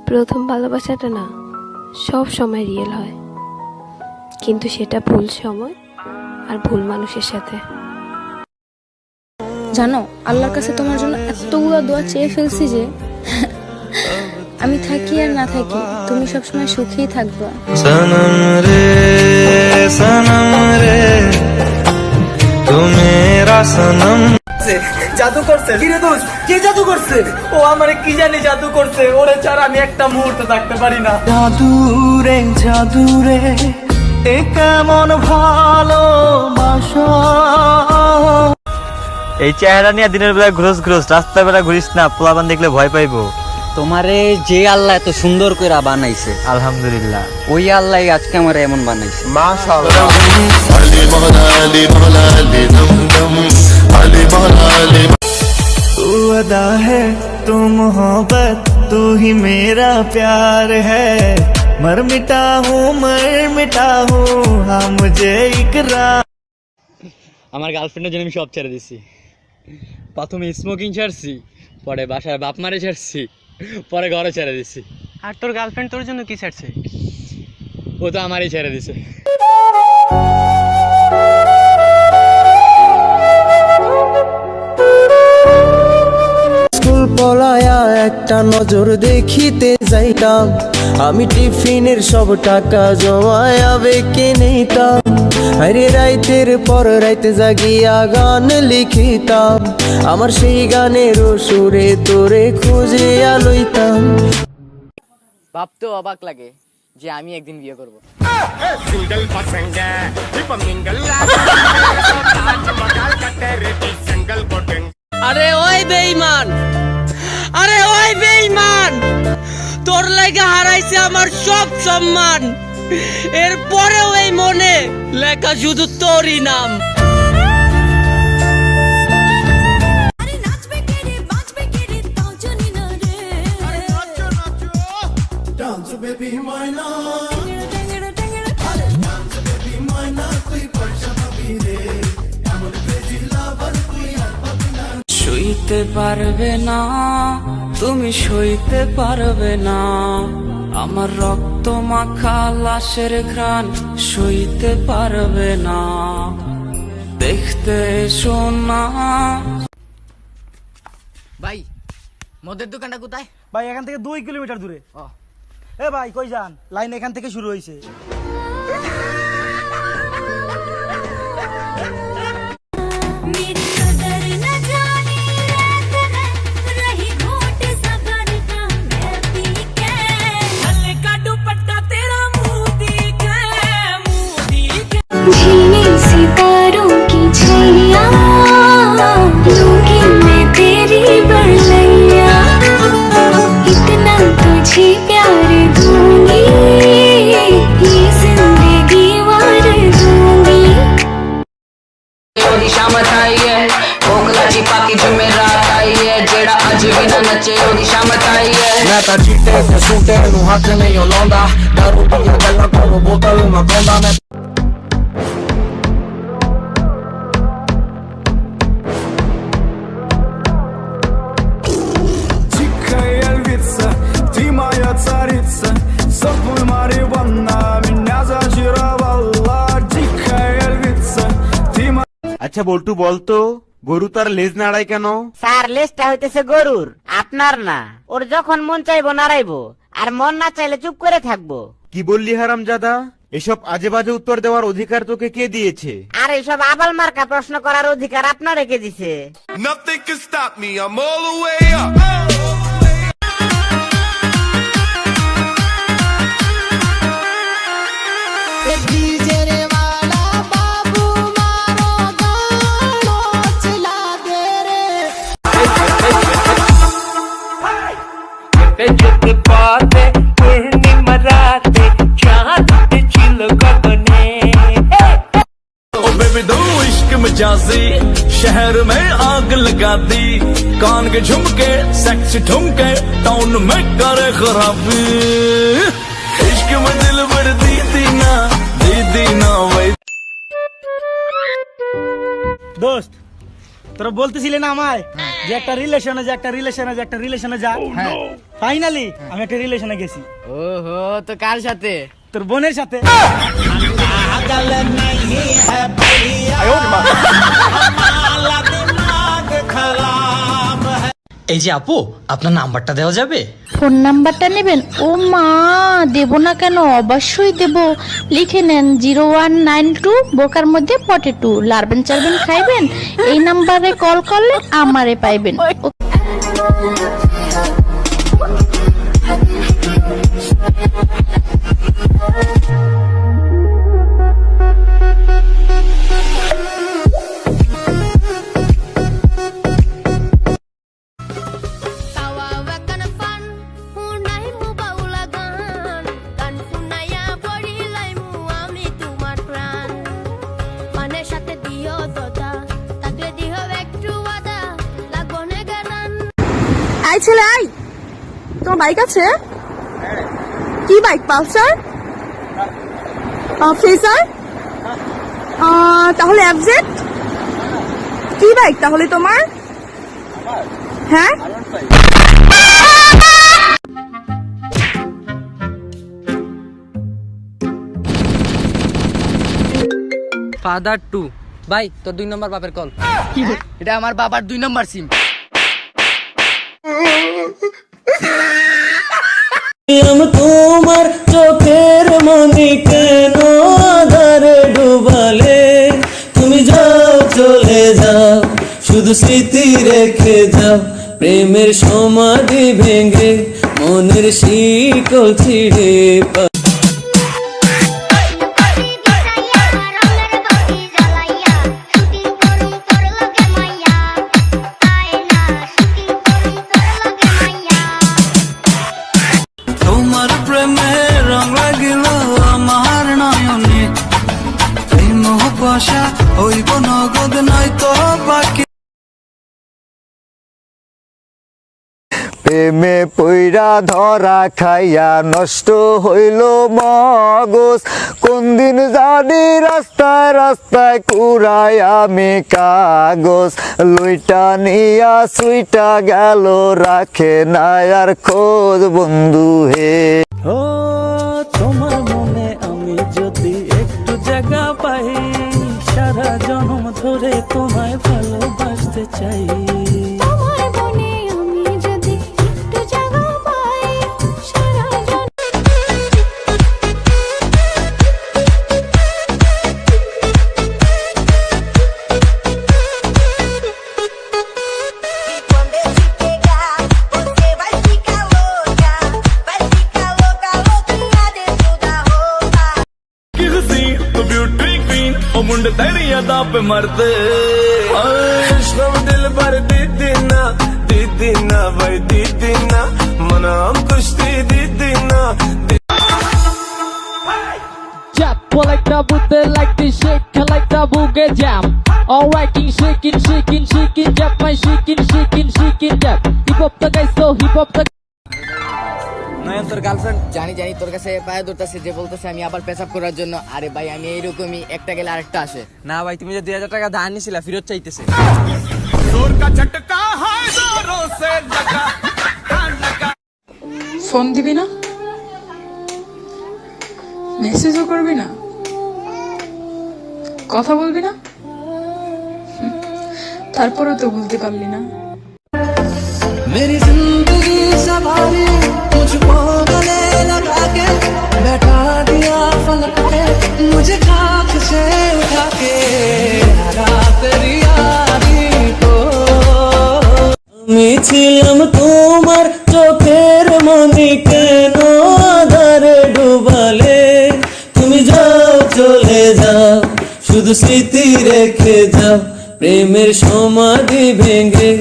প্রথম ভালোবাসাটা না সব সময় রিয়েল হয়, কিন্তু সেটা ভুল সময় আর ভুল মানুষের সাথে। জানো, আল্লাহর কাছে তোমার জন্য এতগুলো দোয়া চেয়ে ফেলছি যে আমি থাকি আর না থাকি তুমি সবসময় সুখেই থাকবা। सनम रे तू मेरा सनम। জাদু করছে কি রে দোস্ত? কে জাদু করছে? ও আমারে কি জানি জাদু করছে। ওরে ছাড়া আমি একটা মুহূর্ত থাকতে পারি না। জাদু রে এ কেমন ভালোবাসা। এই চেহারা নিয়ে দিনের বেলা ঘুরোস রাস্তার বেলা ঘুরিস না, পোলাপান দেখলে ভয় পাইবো। তোমারে যে আল্লাহ এত সুন্দর করে বানাইছে, আলহামদুলিল্লাহ, ওই আল্লাহ আজকে আমার এমন বানাইছে। মাশাআল্লাহ। तू अदा है तू मोहब्बत तू ही मेरा प्यार है। मर मिटा हूँ हाँ मुझे इकरार। আমার গার্লফ্রেন্ডের জন্য আমি সব ছেড়ে দিছি। প্রথমে স্মোকিং ছাড়ছি, পরে বাসার বাপ মারে ছাড়ছি, পরে ঘরে ছেড়ে দিছি। আর তোর গার্লফ্রেন্ড তোর জন্য কি ছাড়ছে? ও তো আমারই ছেড়ে দিছে। স্কুল পলায়া একটা নজর দেখিতে যাইতাম, আমি টিফিনের সব টাকা জমায়া বেঁকে নিতাম। আরে রাইতের পর রাইতে জাগিয়া গান লিখিতাম, আমার সেই গানের সুরে তোরে খুঁজিয়া লইতাম। ভাবতেও অবাক লাগে যে আমি একদিন বিয়ে করব। আরে ওই বেঈমান, আরে ওই বেঈমান, তোর লাগা হারাইছে আমার সব সম্মান। এরপরেও এই মনে লেখা শুধু তোরই নাম। সইতে পারবে না তুমি, সইতে পারবে না আমার রক্ত মাখা লাশের ঘ্রাণ, সইতে পারবে না দেখতে এসো না। ভাই, মদের দোকানটা কোথায়? ভাই এখান থেকে 2 কিলোমিটার দূরে। এ ভাই কই যান? লাইন এখান থেকে শুরু হয়েছে। सितारों की छैया लूंगी मैं तेरी बड़ैया, इतना तुझे प्यार दूंगी ये जिंदगी वार दूंगी। ओदी शामत आई है कोकला जी पाकी जुमेरात आई है, जेड़ा अज भी ना नचे ओदी शामत आई है। मैं तो चीटे ते सूटे नू हथ नहीं लाउंदा, दारू दी गल्लां करो बोतल ना पाउंदा। मैं আচ্ছা বল্টু, বলতো গরু তার লেজ নাড়ায় কেন? স্যার, লেজটা হইতেছে গরুর, আপনার না। ওর যখন মন চাইবো নাড়াইবো, আর মন না চাইলে চুপ করে থাকবো। কি বললি হারামজাদা? এসব আজে বাজে উত্তর দেওয়ার অধিকার তোকে কে দিয়েছে? আর এইসব আবাল মার্কা প্রশ্ন করার অধিকার আপনার রেখে দিছে। Nothing can stop me, I'm all the way up. मजाजी शहर में आग लगा दी, कान के झुमके सेक्स ठुमके टाउन में करे खराबी, इश्क में दिल भर दी ना वही। দোস্ত, তোরা বলতেছিলি না আমায় যে একটা রিলেশনে যা। ফাইনালি আমি একটা রিলেশনে গেছি। ওহো, তো কার সাথে? তোর বোনের সাথে। এই যে আপু, আপনার নাম্বারটা দেওয়া যাবে? ফোন নাম্বারটা নেবেন? ও মা, দেব না কেন, অবশ্যই দেব। লিখে নেন 0192 বোকার মধ্যে পটেটো, লারবেন চারবেন খাইবেন, এই নাম্বারে কল করলে আমারে পাইবেন। আই ছেলে আই, তোমার বাইক আছে? কি বাইক? পালসার, ফেজার, তাহলে এফজেড? কি বাইক তাহলে তোমার? হ্যাঁ, ফাদার 2 ভাই, তোর 2 নম্বর বাপের কল। এটা আমার বাবার 2 নম্বর সিম। তোমার চোখের মনি কেন আধারে ডুবালে, তুমি যাও চলে যাও, শুধু স্মৃতি রেখে যাও, প্রেমের সমাধি ভেঙে মনের শিকল ছিঁড়ে। তোমার প্রেমে রং লাগিল আমার নয়নে, এই মোহ বসা হইব নগদ নয়তো বাকি। প্রেমে পইরা ধরা খাইয়া নষ্ট হইল মগজ, কোন দিন জানি রাস্তায় রাস্তায় কুড়াই আমি কাগজ, লইটা নিয়া সুইটা গেল রাখে না আর খোঁজ বন্ধু হে। ও তোমার মনে আমি যদি একটু জায়গা পাই, সারা জন্ম ধরে তোমায় ভালোবাসতে চাই। मुंडे तेरी अदा पे मरते, दिल भर दीदी ना भाई दीदी ना, मना कुश्ती दीदी ना। Jab, pull like the Buddha, like the shake, like the boogie jam. Alright, shaking, jab, my shaking, jab. Hip hop the guys, so hip hop the. নয়ন, তোর গার্লফ্রেন্ড জানি তোর কাছে পায়ে ধরতেছে, যে বলতেছে আমি আবার পেশাব করার জন্য। আরে ভাই, আমি এইরকমই, একটা গেলে আরেকটা আসে। না ভাই, তুমি যে 2000 টাকা ধার নিছিলা ফেরত চাইতেছে। ফোন দিবি না, মেসেজও করবি না, কথা বলবি না, তারপরেও তো বলতে পারলি না। मेरी जिंदगी सवारी मुझको गले लगा के बैठा दिया फलक पे, मुझे खाक से उठा के तेरी यादी को। আমি ছিলাম তোমার চোখের মনি কেন আধারে ডুবালে, তুমি যাও চলে যাও, শুধু স্মৃতি রেখে যাও, প্রেমের সমাধি ভেঙে